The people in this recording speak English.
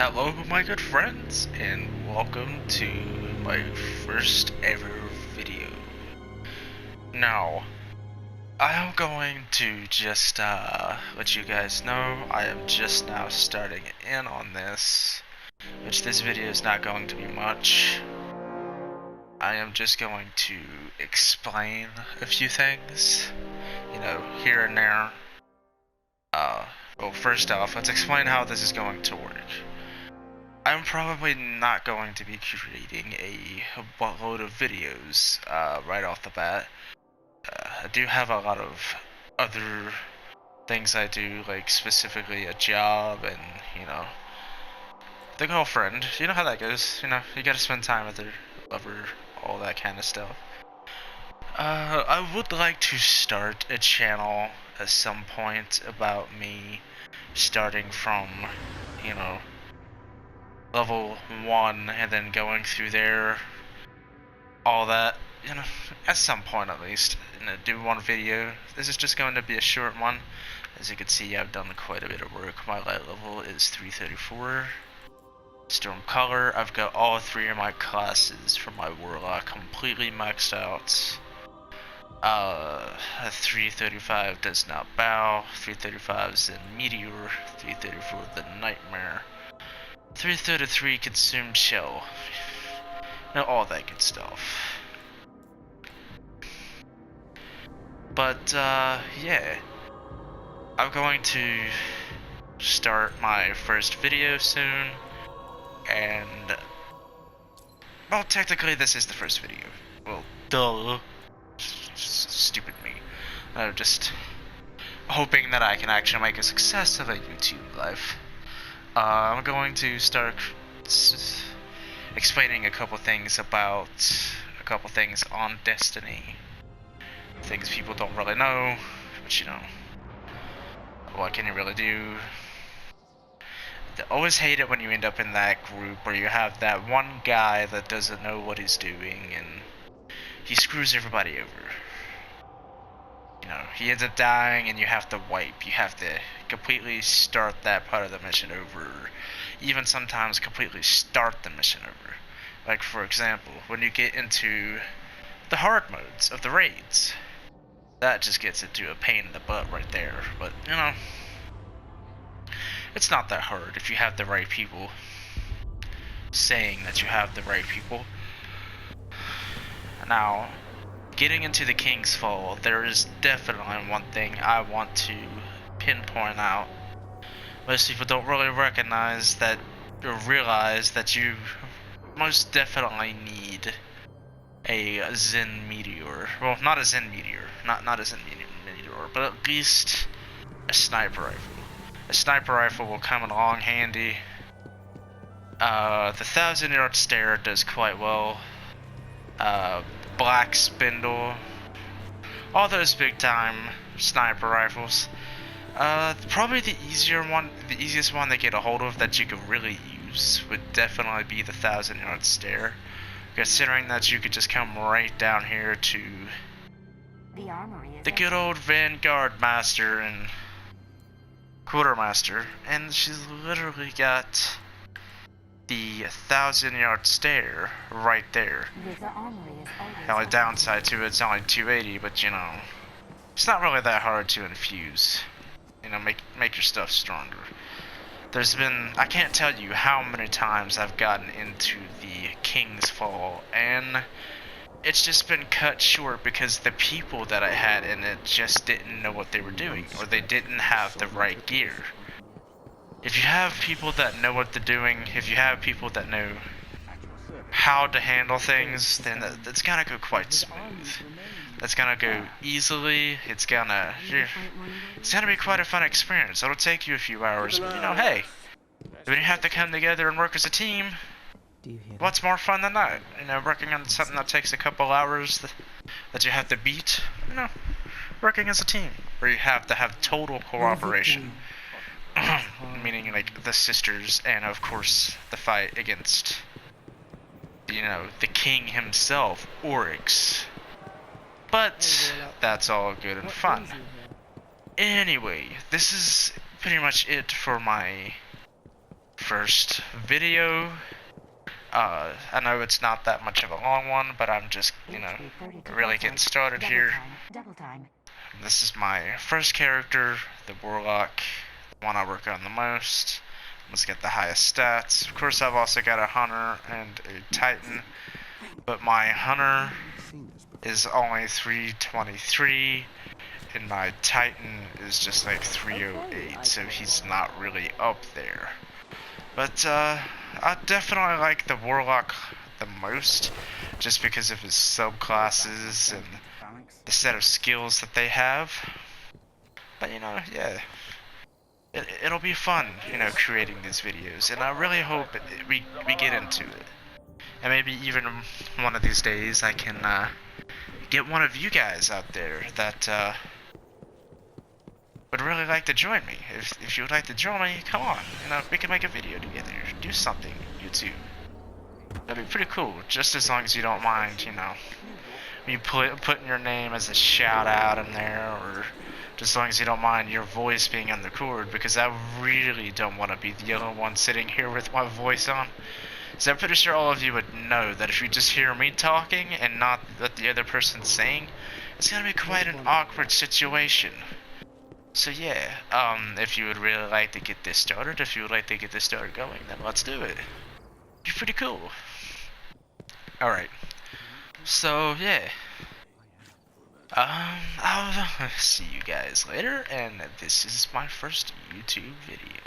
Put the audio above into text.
Hello, my good friends, and welcome to my first ever video. Now, I am going to just let you guys know I am just now starting in on this, which this video is not going to be much. I am just going to explain a few things, here and there. Well, first off, let's explain how this is going to work. I'm probably not going to be creating a buttload of videos right off the bat. I do have a lot of other things I do, like specifically a job and, the girlfriend. You know how that goes. You gotta spend time with her, love her, all that kind of stuff. I would like to start a channel at some point about me starting from, level 1 and then going through there, all that, at some point at least, do one video. This is just going to be a short one. As you can see, I've done quite a bit of work. My light level is 334. Storm Color, I've got all 3 of my classes for my Warlock completely maxed out. 335 does not bow, 335 is in Meteor, 334 the Nightmare, 333 consumed shell. All that good stuff. But, yeah. I'm going to start my first video soon. And, well, technically this is the first video. Well, duh. Stupid me. I'm just hoping that I can actually make a success of a YouTube life. I'm going to start explaining a couple things on Destiny. Things people don't really know, but what can you really do? I always hate it when you end up in that group where you have that one guy that doesn't know what he's doing and he screws everybody over. He ends up dying and you have to wipe. You have to completely start that part of the mission over. Even sometimes completely start the mission over. Like, for example, when you get into the hard modes of the raids. That just gets into a pain in the butt right there. But, it's not that hard if you have the right people saying that you have the right people. Now, getting into the King's Fall, there is definitely one thing I want to pinpoint out. Most people don't really recognize that or realize that you most definitely need a Zen Meteor. Well, not a Zen Meteor. Not a Zen Meteor, but at least a sniper rifle. A sniper rifle will come along handy. The 1,000-yard stare does quite well. Black Spindle, all those big time sniper rifles. Probably the easiest one to get a hold of that you could really use would definitely be the 1,000-yard stare, considering that you could just come right down here to the good old Vanguard Master and Quartermaster, and she's literally got the 1,000-yard stare right there. The only downside to it's only 280, but it's not really that hard to infuse. Make your stuff stronger. I can't tell you how many times I've gotten into the King's Fall, and it's just been cut short because the people that I had in it just didn't know what they were doing, or they didn't have the right gear. If you have people that know what they're doing, if you have people that know how to handle things, then that's gonna go quite smooth. That's gonna go easily. It's gonna be quite a fun experience. It'll take you a few hours, but hey, when you have to come together and work as a team, what's more fun than that? Working on something that takes a couple hours that you have to beat. Working as a team, where you have to have total cooperation. Meaning like the sisters, and of course the fight against the king himself, Oryx. But that's all good and fun. Anyway, this is pretty much it for my first video. I know it's not that much of a long one, but I'm just, you know, really getting started here. This is my first character, the Warlock, the one I work on the most. Let's get the highest stats. Of course, I've also got a Hunter and a Titan, but my Hunter is only 323, and my Titan is just like 308, so he's not really up there. But I definitely like the Warlock the most, just because of his subclasses and the set of skills that they have. But you know, yeah, it'll be fun, you know, creating these videos, and I really hope we get into it. And maybe even one of these days I can get one of you guys out there that would really like to join me. If you would like to join me, come on. You know, we can make a video together. Do something, you two. That'd be pretty cool, just as long as you don't mind, you know, me putting your name as a shout out in there, or just as long as you don't mind your voice being on the cord, because I really don't want to be the only one sitting here with my voice on. So I'm pretty sure all of you would know that if you just hear me talking and not what the other person's saying, it's gonna be quite an awkward situation. So yeah, if you would really like to get this started, going, then let's do it. Be pretty cool. Alright. So yeah. I'll see you guys later, and this is my first YouTube video.